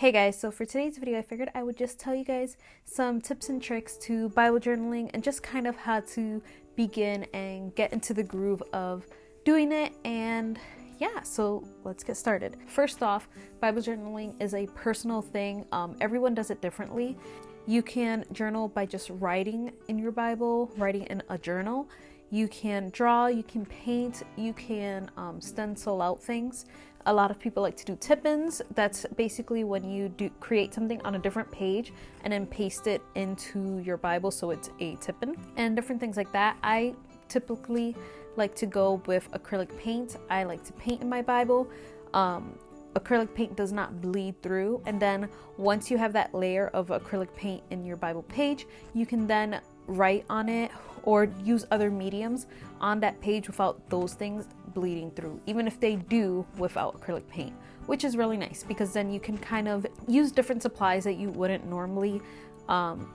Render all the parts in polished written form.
Hey guys, so for today's video I figured I would just tell you guys some tips and tricks to Bible journaling and just kind of how to begin and get into the groove of doing it. And yeah, so let's get started. First off, Bible journaling is a personal thing. Everyone does it differently. You can journal by just writing in your Bible, writing in a journal. You can draw, you can paint, you can stencil out things. A lot of people like to do tip-ins. That's basically when you create something on a different page and then paste it into your Bible so it's a tip-in and different things like that. I typically like to go with acrylic paint. I like to paint in my Bible. Acrylic paint does not bleed through, and then once you have that layer of acrylic paint in your Bible page, you can then write on it or use other mediums on that page without those things bleeding through, even if they do without acrylic paint, which is really nice because then you can kind of use different supplies that you wouldn't normally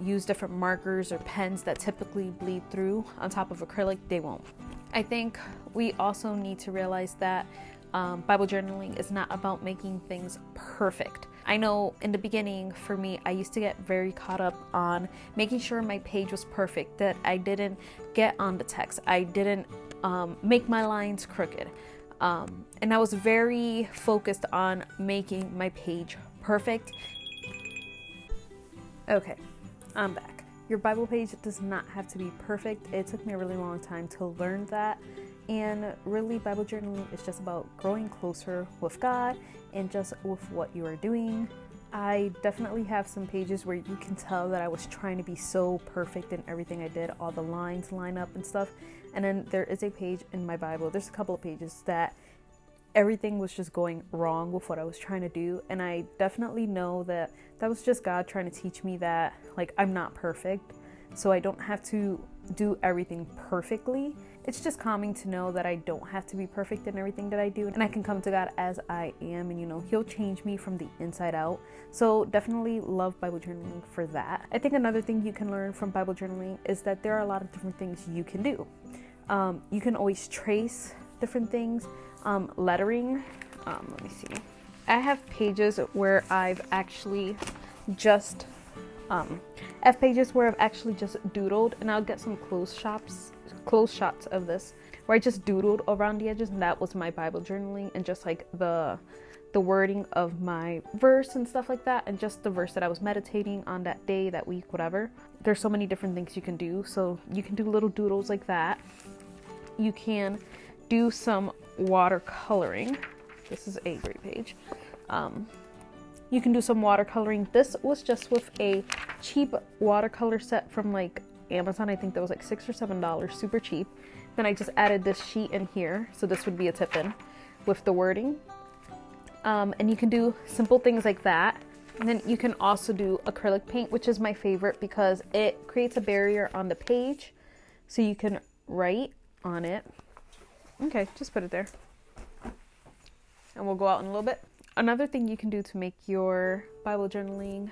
use. Different markers or pens that typically bleed through on top of acrylic, they won't. I think we also need to realize that Bible journaling is not about making things perfect. I know in the beginning for me, I used to get very caught up on making sure my page was perfect, that I didn't get on the text, I didn't make my lines crooked. And I was very focused on making my page perfect. Okay, I'm back. Your Bible page does not have to be perfect. It took me a really long time to learn that. And really, Bible journaling is just about growing closer with God and just with what you are doing. I definitely have some pages where you can tell that I was trying to be so perfect in everything I did, all the lines line up and stuff. And then there is a page in my Bible, there's a couple of pages that everything was just going wrong with what I was trying to do. And I definitely know that that was just God trying to teach me that, like, I'm not perfect, so I don't have to do everything perfectly. It's just calming to know that I don't have to be perfect in everything that I do, and I can come to God as I am, and He'll change me from the inside out. So definitely love Bible journaling for that. I think another thing you can learn from Bible journaling is that there are a lot of different things you can do. You can always trace different things. Lettering, let me see. I have pages where I've actually just doodled, and I'll get some close shots of this where I just doodled around the edges, and that was my Bible journaling, and just like the wording of my verse and stuff like that, and just the verse that I was meditating on that day, that week, whatever. There's so many different things you can do. So you can do little doodles like that. You can do some watercoloring. This is a great page. You can do some watercoloring. This was just with a cheap watercolor set from like Amazon. I think that was like $6 or $7, super cheap. Then I just added this sheet in here, so this would be a tip-in with the wording. And you can do simple things like that. And then you can also do acrylic paint, which is my favorite because it creates a barrier on the page so you can write on it. Okay, just put it there. And we'll go out in a little bit. Another thing you can do to make your Bible journaling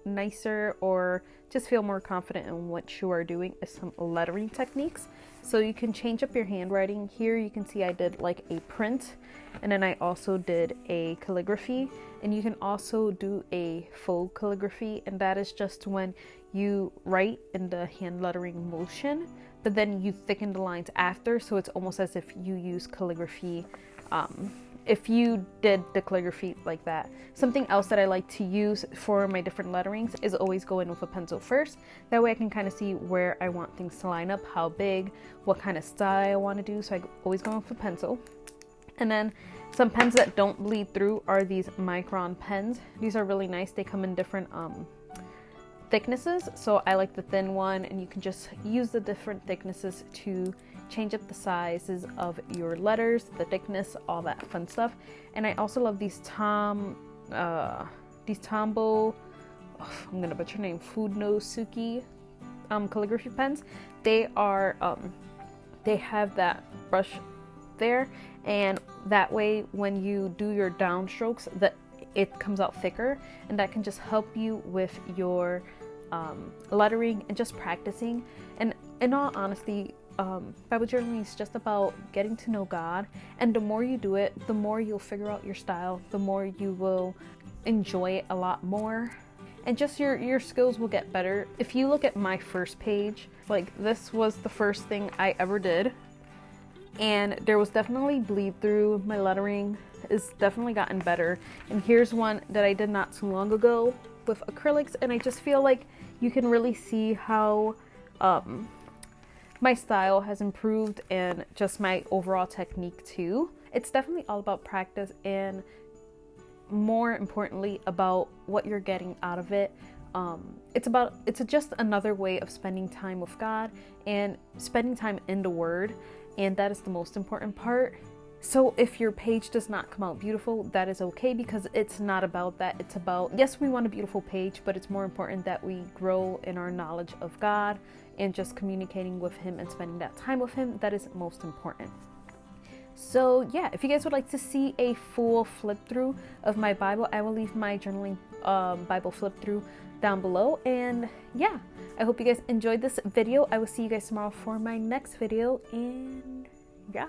nicer or just feel more confident in what you are doing is some lettering techniques. So you can change up your handwriting. Here you can see I did like a print, and then I also did a calligraphy, and you can also do a faux calligraphy, and that is just when you write in the hand lettering motion, but then you thicken the lines after, so it's almost as if you use calligraphy. If you did the calligraphy like that. Something else that I like to use for my different letterings is always go in with a pencil first. That way I can kind of see where I want things to line up, how big, what kind of style I want to do. So I always go in with a pencil. And then some pens that don't bleed through are these micron pens. These are really nice. They come in different thicknesses. So I like the thin one, and you can just use the different thicknesses to change up the sizes of your letters, the thickness, all that fun stuff. And I also love these Tombow, I'm gonna butcher your name, Funosuke calligraphy pens. They are they have that brush there, and that way when you do your downstrokes, that it comes out thicker, and that can just help you with your lettering and just practicing. And in all honesty, Bible journaling is just about getting to know God, and the more you do it, the more you'll figure out your style, the more you will enjoy it a lot more, and just your skills will get better. If you look at my first page, like this was the first thing I ever did, and there was definitely bleed through. My lettering is definitely gotten better. And here's one that I did not too long ago with acrylics, and I just feel like you can really see how my style has improved and just my overall technique too. It's definitely all about practice, and more importantly about what you're getting out of it. It's just another way of spending time with God and spending time in the Word, and that is the most important part. So if your page does not come out beautiful, that is okay, because it's not about that. It's about, yes, we want a beautiful page, but it's more important that we grow in our knowledge of God and just communicating with Him and spending that time with Him. That is most important. So yeah, if you guys would like to see a full flip through of my Bible, I will leave my journaling Bible flip through down below. And yeah, I hope you guys enjoyed this video. I will see you guys tomorrow for my next video, and yeah.